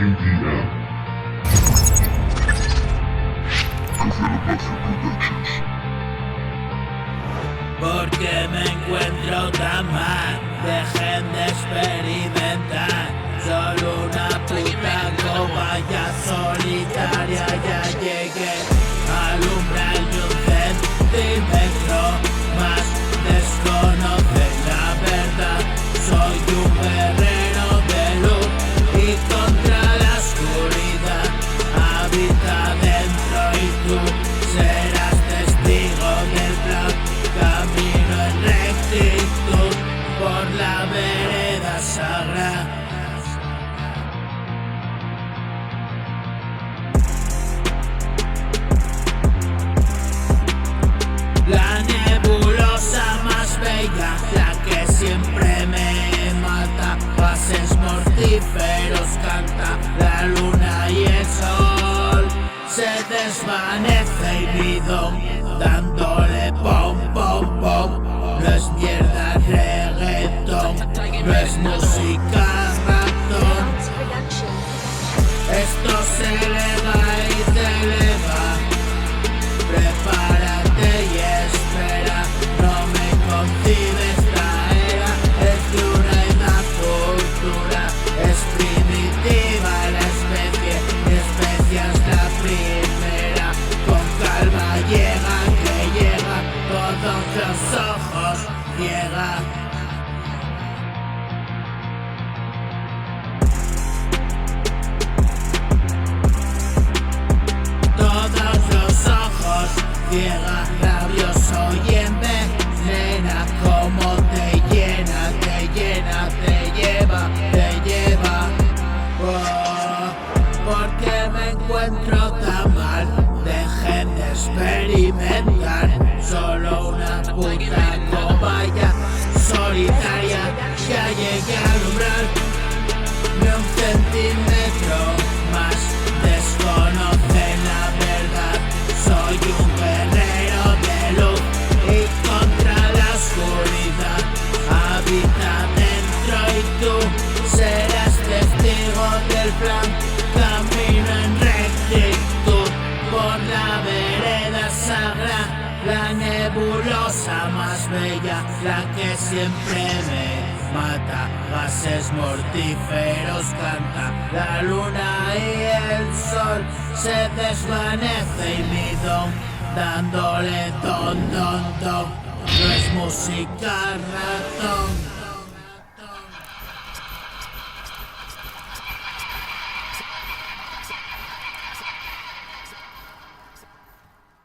Argentina. Porque me encuentro tan mal, dejen de experimentar. Solo una puta copa ya solitaria, ya llegué. Alumbrar y un centímetro más desconoce la verdad. Soy un guerrero de luz y contra la oscuridad habita dentro y tú serás testigo del plan. Camino en rectitud por la vereda sagrada. La nebulosa más bella, la que siempre me mata. Gases mortíferos canta la luna y el sol. Se desvanece el bidón dándole pom pom pom. No es mierda reggaetón, no es música ratón. Esto se eleva y te eleva. Prepárate y espera, no me concibe esta era. Es dura y la cultura es primitiva la especie, mi especie es la primera. Con calma llega, que llega, todos los ojos ciega. Ciega, rabioso y envenena. Como te llena, te llena, te lleva, te lleva. Oh, porque me encuentro tan mal, dejen de experimentar. Solo una puta cobaya solitaria, ya llegué a alumbrar. Ni un centímetro más desconoce la verdad. Soy un guerrero de luz y contra la oscuridad habita dentro y tú serás testigo del plan. Camino en rectitud por la vereda sagrada, la nebulosa más bella, la que siempre me mata. Gases mortíferos canta la luna y el sol. Se desvanece y mi don dándole ton ton ton. No es música ratón.